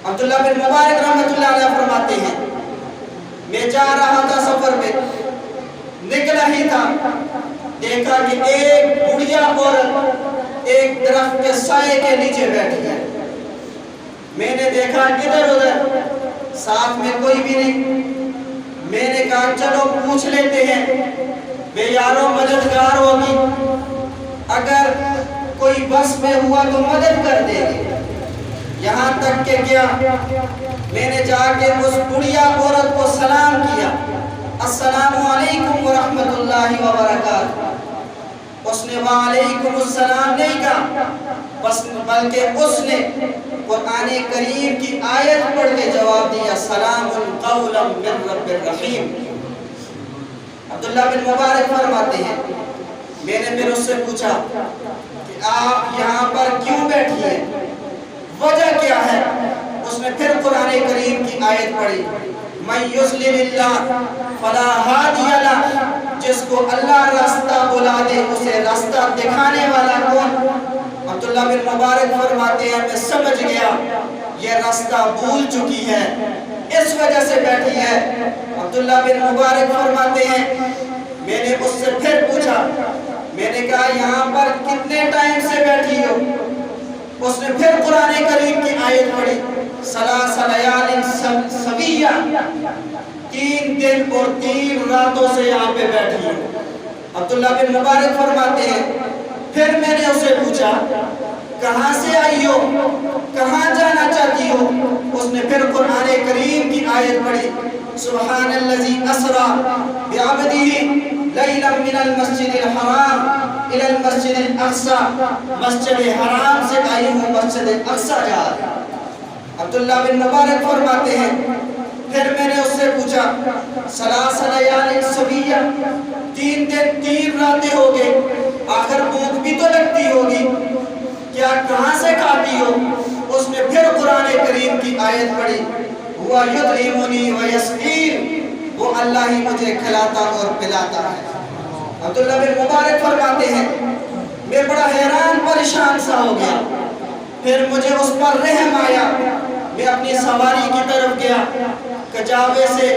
عبداللہ بن مبارک رحمۃ اللہ علیہ فرماتے ہیں میں جا رہا تھا سفر میں، نکلا ہی تھا، دیکھا کہ ایک بڑھیا عورت ایک درخت کے سائے کے نیچے بیٹھی ہے۔ میں نے دیکھا ادھر ادھر، ساتھ میں کوئی بھی نہیں۔ میں نے کہا چلو پوچھ لیتے ہیں، بے یارو مددگار ہوگی، اگر کوئی بس میں ہوا تو مدد کر دے گی۔ یہاں تک کہ کیا، میں نے جا کے اس بڑھیا عورت کو سلام کیا، السلام علیکم ورحمۃ اللہ وبرکاتہ۔ اس نے وعلیکم السلام نہیں کہا، بلکہ اس نے قرآن کریم کی آیت پڑھ کے جواب دیا، سلام قولا من رب الرحیم۔ عبداللہ بن مبارک فرماتے ہیں میں نے پھر اس سے پوچھا کہ آپ یہاں پر کیوں بیٹھی ہیں، وجہ کیا ہے؟ اس نے پھر قرآن کریم کی آیت پڑھی، من یضلل اللہ فلا ہادی لہ، جس کو اللہ راستہ بلا دے اسے راستہ دکھانے والا کون؟ عبداللہ بن مبارک فرماتے ہیں میں سمجھ گیا یہ راستہ بھول چکی ہے، اس وجہ سے بیٹھی ہے۔ عبداللہ بن مبارک فرماتے ہیں میں نے اس سے پھر پوچھا، میں نے کہا یہاں پر کتنے ٹائم سے بیٹھی ہو؟ اس نے پھر قرآن کریم کی آیت پڑھی، ثلاث لیال سویہ، 3 دن اور 3 راتوں سے یہاں پہ بیٹھی ہوں۔ عبداللہ بن مبارک فرماتے ہیں پھر میں نے اسے پوچھا کہاں سے آئی ہو، کہاں جانا چاہتی ہو؟ اس نے پھر قرآن کریم کی آیت پڑھی، سبحان الذی اسری بعبدہ لیلا من المسجد الحرام الی المسجد الاقصی، مسجد حرام سے آئی ہوں مسجد اقصی جا رہی۔ عبداللہ بن مبارک فرماتے ہیں پھر میں نے اس سے پوچھا ثلاث لیال سویہ، 3 دن 3 راتیں ہو گئے، آخر بھوک بھی تو لگتی ہوگی، کیا کہاں سے کھاتی ہو؟ اس نے پھر قرآن کریم کی آیت پڑھی، ہوا یطعمنی ویسقین، وہ اللہ ہی مجھے کھلاتا اور پلاتا ہے۔ عبداللہ بن مبارک فرماتے ہیں میں بڑا حیران پریشان سا ہو گیا، پھر مجھے اس پر رحم آیا، میں اپنی سواری کی طرف گیا، کجاوے سے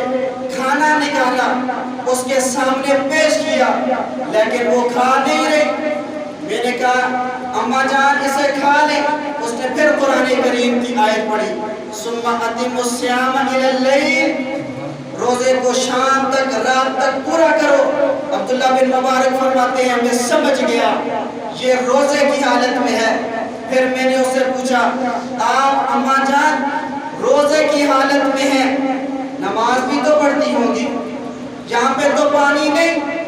کھانا نکالا، اس کے سامنے پیش کیا، لیکن وہ کھا نہیں رہی۔ میں نے کہا اماں جان اسے کھا لیں۔ اس نے پھر قرآن کریم کی آیت پڑھی، ثم اتموا الصیام الی اللیل، روزے کو شام تک رات تک پورا کرو۔ عبداللہ بن مبارک فرماتے ہیں میں سمجھ گیا یہ روزے کی حالت میں ہے۔ پھر میں نے اس سے پوچھا آپ اماں جان روزے کی حالت میں ہیں، نماز بھی تو پڑھتی ہوں گی، یہاں پہ تو پانی نہیں،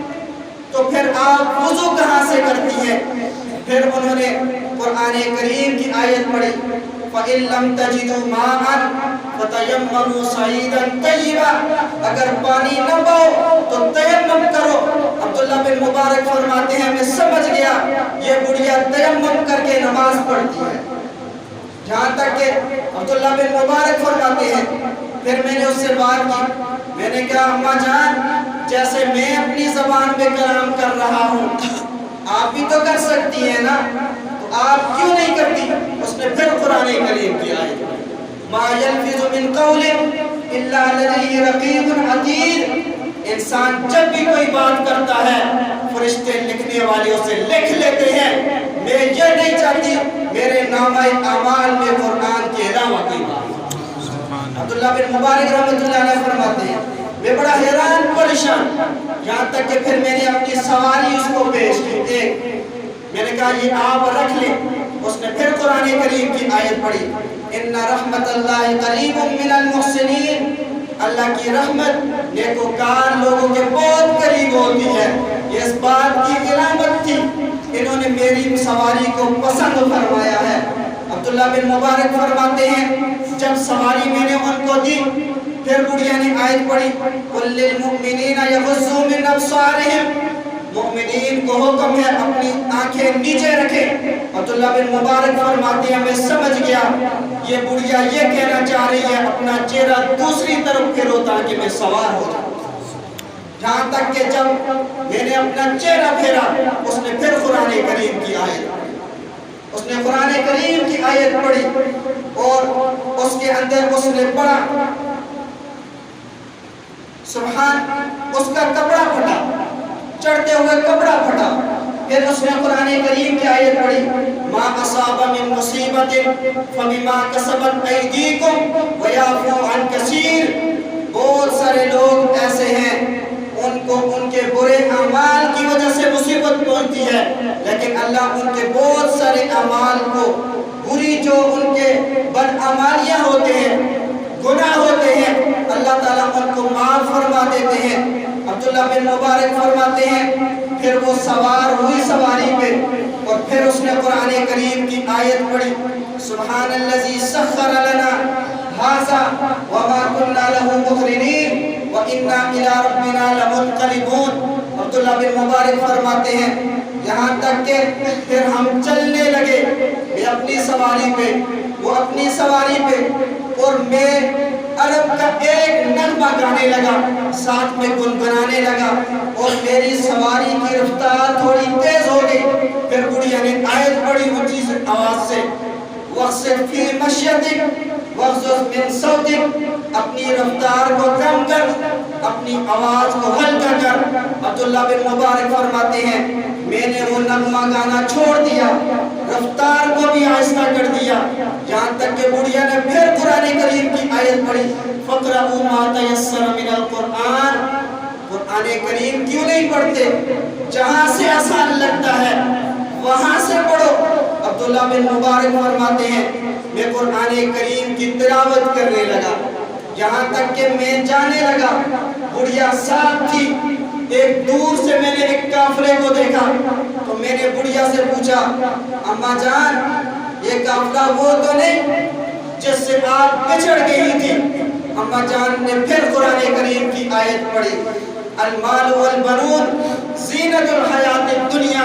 تو پھر آپ وضو کہاں سے کرتی ہیں؟ پھر انہوں نے قرآن کریم کی آیت پڑھی، فَإِن لَمْ تَجِدُوا مَاءً فَتَيَمَّمُوا صَعِيدًا طَيِّبًا، اگر پانی نہ پاؤ تو تیمم کرو۔ عبداللہ بن مبارک فرماتے ہیں میں سمجھ گیا یہ بڑھیا تیمم کر کے نماز پڑھتی ہے۔ جہاں تک کہ عبداللہ بن مبارک فرماتے ہیں پھر میں نے اس سے بات کی، میں نے کہا اماں جان جیسے میں اپنی زبان میں کلام کر رہا ہوں آپ بھی تو کر سکتی ہیں نا، تو آپ کیوں نہیں کرتی؟ اس نے پھر قرآن کریم کی آیت ما یلفظ من قول الا لدیہ رقیب عتید، انسان جب بھی کوئی بات کرتا ہے فرشتے لکھنے والے اسے لکھ لیتے ہیں۔ میں یہ نہیں چاہتی میرے نامہ اعمال میں قرآن کے علاوہ کوئی بات۔ عبداللہ بن مبارک رحمۃ اللہ علیہ فرماتے ہیں میں بڑا حیران پریشان، یہاں تک کہ پھر میں نے اپنی سواری اس کو پیش کی، ایک میں نے کہا یہ آپ رکھ لیں۔ اس نے پھر قرآن کریم کی آیت پڑھی، ان رحمت اللہ قریب من المحسنین، اللہ کی رحمت نیکوکار لوگوں کے بہت قریب ہوتی ہے۔ یہ اس بات کی علامت تھی انہوں نے میری سواری کو پسند فرمایا ہے۔ عبداللہ بن مبارک فرماتے ہیں جب سواری میں نے ان کو دی پھر بڑھیا نے آیت پڑھی، قُلْ لِلْمُؤْمِنِينَ يَغُضُّوا مِنْ أَبْصَارِهِمْ، مومنین کو حکم ہے اپنی آنکھیں نیچے رکھیں۔ عبداللہ بن مبارک فرماتے ہیں میں سمجھ گیا یہ بڑھیا یہ کہنا چاہ رہی ہے اپنا چہرہ دوسری طرف پھیرو تاکہ میں سوار ہو جاؤں۔ جہاں تک کہ جب میں نے اپنا چہرہ پھیرا اس نے پھر قرآن کریم کی آیت، اس نے قرآن کریم کی آیت پڑھی اور اس کے اندر اس نے پڑھا سبحان، اس کا کپڑا پھٹا، چڑھتے ہوئے کپڑا پھٹا۔ پھر اس نے قرآن کریم کی آیت پڑھی ما اصاب من مصیبت فبما کسبت ایدیکم ویعفو عن کثیر۔ بہت سارے لوگ ایسے ہیں ان کو ان کے برے اعمال کی وجہ سے مصیبت پہنچتی ہے، لیکن اللہ ان کے بہت سارے اعمال کو، بری جو ان کے بدعمالیاں ہوتے ہیں، گناہ ہوتے ہیں، اللہ تعالیٰ ان کو معاف فرما دیتے ہیں۔ عبداللہ بن مبارک فرماتے ہیں پھر وہ سوار ہوئی سواری پہ اور پھر اس نے قرآن کریم کی آیت پڑھی سبحان الذی سخر لنا ھذا وما كنا له مقرنین وَإِنَّا إِلَىٰ رَبِّنَا لَمُنْقَلِبُونَ۔ عبداللہ بن مبارک فرماتے ہیں یہاں تک کہ پھر ہم چلنے لگے، میں اپنی سواری پہ، وہ اپنی سواری پہ، اور میں عرب کا ایک نغمہ گانے لگا، ساتھ میں گنگنانے لگا، اور میری سواری کی رفتار تھوڑی تیز ہو گئی۔ پھر بڑھیا نے آیت پڑھی اونچی آواز سے وَاقْصِدْ فِي مَشْيَتِكَ وَاغْضُضْ مِنْ صَوْتِكَ، اپنی رفتار کو کم کر، اپنی آواز کو ہلکا کر۔ عبداللہ بن مبارک فرماتے ہیں میں نے وہ نغمہ گانا چھوڑ دیا، رفتار کو بھی آہستہ کر دیا، جہاں تک کہ بڑھیا نے پھر قرآن کریم کی آیت پڑھی فَقْرَؤُوا مَا تَيَسَّرَ مِنَ الْقُرْآنِ۔ قرآن کریم کیوں نہیں پڑھتے؟ جہاں سے آسان لگتا ہے وہاں سے پڑھو۔ عبداللہ بن مبارک فرماتے ہیں میں قرآن کریم کی تلاوت کرنے لگا، یہاں تک کہ میں جانے لگا، بڑھیا ساتھ تھی۔ ایک دور سے میں نے ایک کافرے کو دیکھا تو میں نے بڑھیا سے پوچھا اماں جان یہ کافرہ وہ تو نہیں جس سے آپ بچھڑ گئی تھی؟ اماں جان نے پھر قرآن کریم کی آیت پڑھی المال والبنون زینت الحیات الدنیا۔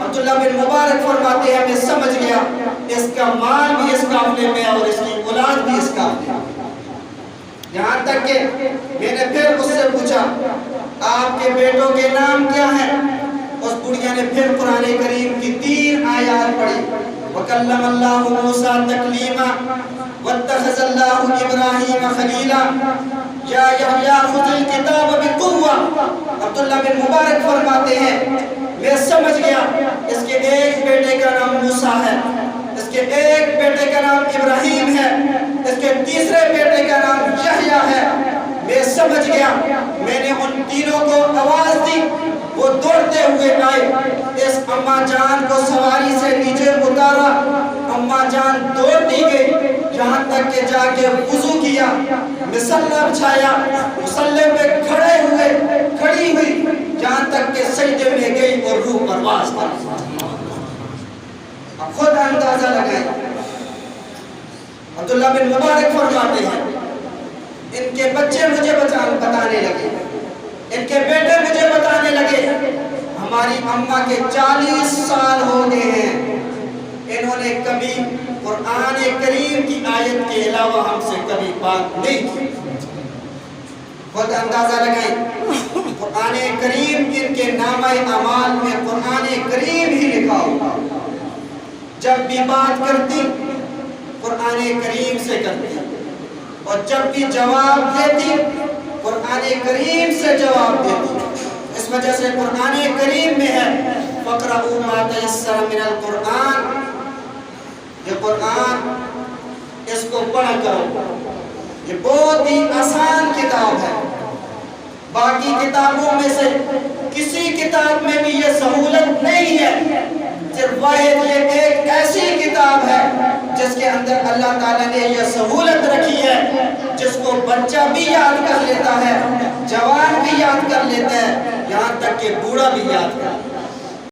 عبداللہ بن مبارک فرماتے ہیں میں سمجھ گیا اس کا مال بھی اس قافلے میں اور اس کی اولاد بھی اس قافلے میں۔ یہاں تک کہ میں نے پھر اس سے پوچھا آپ کے بیٹوں کے نام کیا ہیں؟ اس بڑھیا نے پھر قرآن کریم کی 3 آیات پڑھی وَكَلَّمَ اللَّهُ مُوسَىٰ تَكْلِیمًا وَاتَّخَذَ اللَّهُ إِبْرَاهِیمَ خَلِیلًا یا یحییٰ خُذِ الْکِتَابَ بِقُوَّةٍ۔ عبداللہ بن مبارک فرماتے ہیں میں سمجھ گیا اس کے ایک بیٹے کا نام موسیٰ ہے، اس کے ایک بیٹے کا نام ابراہیم ہے، اس کے تیسرے بیٹے کا نام یحییٰ ہے۔ میں سمجھ گیا، میں نے ان تینوں کو آواز دی، وہ دوڑتے ہوئے آئے، اس اماں جان کو سواری سے نیچے اتارا، اماں جان دوڑتی گئی جہاں تک کہ جا کے وضو کیا، مصلی بچھایا، مصلی پہ کھڑی ہوئی جہاں تک کہ سجدے میں گئی اور روح پرواز کر۔ اب خود اندازہ لگائیں، عبداللہ بن مبارک فرماتے ہیں ان کے بچے مجھے بتانے لگے، ان کے بیٹے مجھے بتانے لگے ہماری اماں کے 40 سال ہو گئے ہیں، انہوں نے کبھی قرآن کریم کی آیت کے علاوہ ہم سے کبھی بات نہیں کی۔ خود اندازہ لگائیں قرآن کریم ان کے نامہ اعمال میں قرآن کریم ہی لکھا ہوگا، جب بھی بات کرتی قرآن کریم سے کرتی اور جب بھی جواب دیتی قرآن کریم سے جواب دیتی۔ اس وجہ سے قرآن کریم میں ہے فَقْرَؤُوا مَا تَيَسَّرَ مِنَ الْقُرْآنِ، یہ قرآن اس کو پڑھا کرو، یہ بہت ہی آسان کتاب ہے۔ باقی کتابوں میں سے کسی کتاب میں بھی یہ سہولت نہیں ہے، صرف واحد یہ ایک ایسی کتاب ہے جس کے اندر اللہ تعالیٰ نے یہ سہولت رکھی ہے جس کو بچہ بھی یاد کر لیتا ہے، جوان بھی یاد کر لیتا ہے، یہاں تک کہ بوڑھا بھی یاد کر لیتا ہے۔